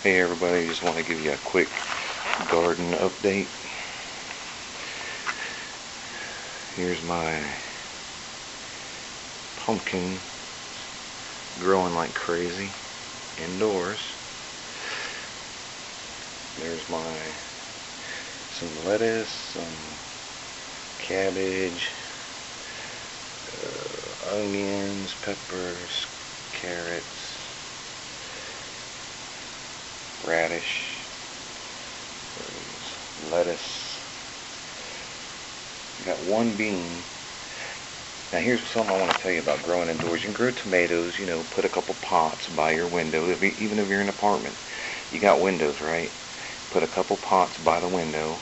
Hey everybody, just want to give you a quick garden update. Here's my pumpkin growing like crazy indoors. There's some lettuce, some cabbage, onions, peppers, carrots, radish, lettuce. Got one bean. Now here's something I want to tell you about growing indoors. You can grow tomatoes, put a couple pots by your window, even if you're in an apartment. You got windows, right? Put a couple pots by the window.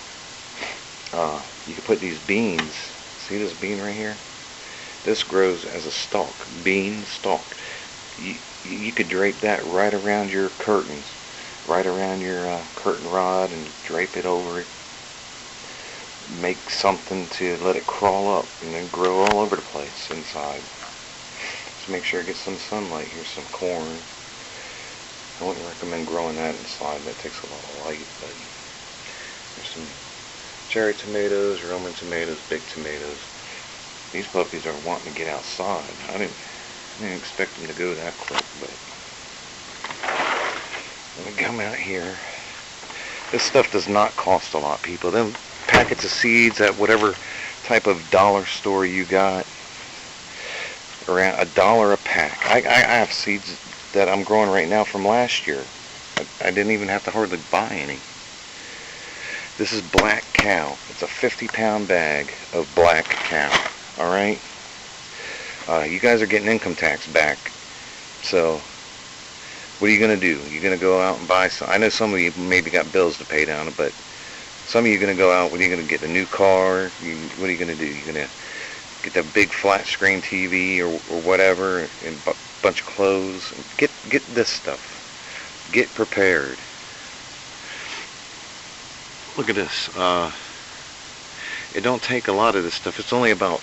You can put these beans. See this bean right here? This grows as a stalk, bean stalk. You could drape that right around your curtains, right around your curtain rod, and drape it over it. Make something to let it crawl up and then grow all over the place inside. Just make sure it gets some sunlight. Here's some corn. I wouldn't recommend growing that inside. That takes a lot of light. But there's some cherry tomatoes, Roman tomatoes, big tomatoes. These puppies are wanting to get outside. I didn't expect them to go that quick, but let me come out here. This stuff does not cost a lot, people. Them packets of seeds at whatever type of dollar store you got, around $1 a pack. I have seeds that I'm growing right now from last year. I didn't even have to hardly buy any. This is Black Cow. It's a 50-pound bag of Black Cow. Alright? You guys are getting income tax back. So, what are you going to do? You're going to go out and buy some. I know some of you maybe got bills to pay down, but some of you are going to go out. What are you going to get? A new car? What are you going to do? You're going to get that big flat screen TV or whatever, and a bunch of clothes. Get this stuff. Get prepared. Look at this. It don't take a lot of this stuff. It's only about,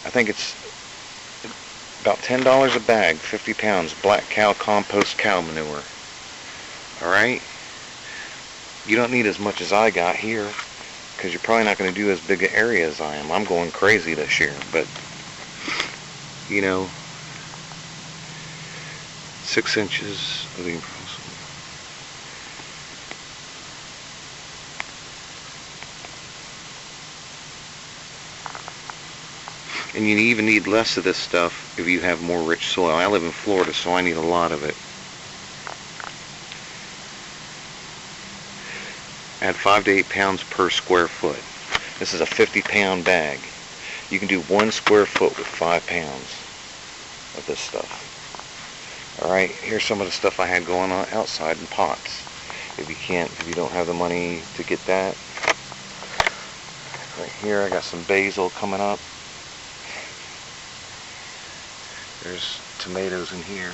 I think it's about $10 a bag, 50 pounds, Black Cow compost cow manure. Alright? You don't need as much as I got here, because you're probably not going to do as big an area as I am. I'm going crazy this year, but, 6 inches of the and you even need less of this stuff if you have more rich soil. I live in Florida, so I need a lot of it. Add 5 to 8 pounds per square foot. This is a 50-pound bag. You can do 1 square foot with 5 pounds of this stuff. Alright, here's some of the stuff I had going on outside in pots. If you don't have the money to get that. Right here I got some basil coming up. There's tomatoes in here.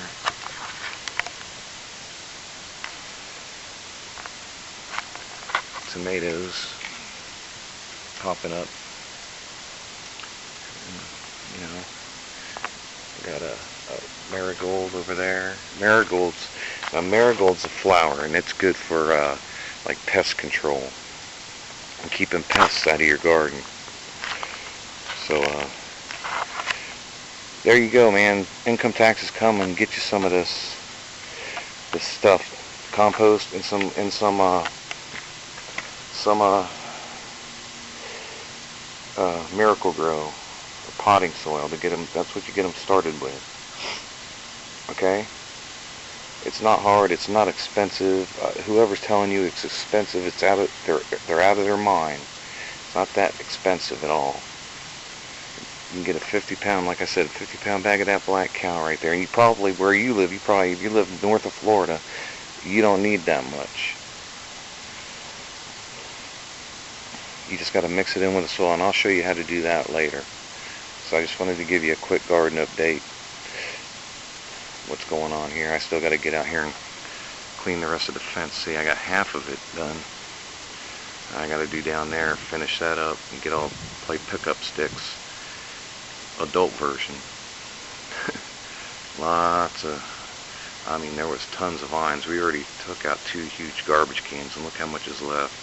Tomatoes popping up. Got a marigold over there. Marigold's a flower, and it's good for like pest control and keeping pests out of your garden. So there you go, man. Income taxes come and get you some of this stuff, compost, and some Miracle-Gro or potting soil to get them. That's what you get them started with. Okay? It's not hard. It's not expensive. Whoever's telling you it's expensive, they're out of their mind. It's not that expensive at all. You can get a 50-pound, like I said, a 50-pound bag of that Black Cow right there. And you probably, where you live, if you live north of Florida, you don't need that much. You just got to mix it in with the soil, and I'll show you how to do that later. So I just wanted to give you a quick garden update. What's going on here? I still got to get out here and clean the rest of the fence. See, I got half of it done. I got to do down there, finish that up, and play pickup sticks. Adult version. Lots of I mean, there was tons of vines. We already took out 2 huge garbage cans, and look how much is left.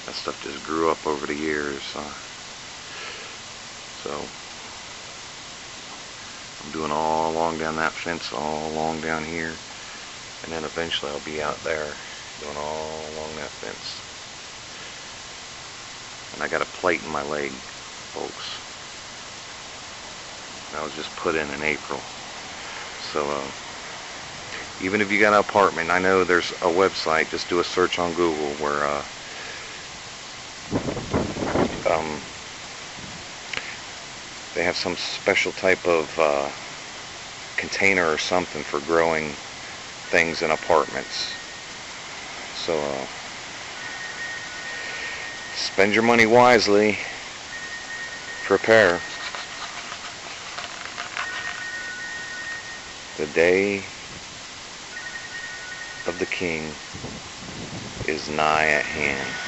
That stuff just grew up over the years. So I'm doing all along down that fence, all along down here, and then eventually I'll be out there doing all along that fence. And I got a plate in my leg, folks. That was just put in April. So even if you got an apartment, I know there's a website, just do a search on Google where they have some special type of container or something for growing things in apartments. So spend your money wisely. Prepare. The day of the King is nigh at hand.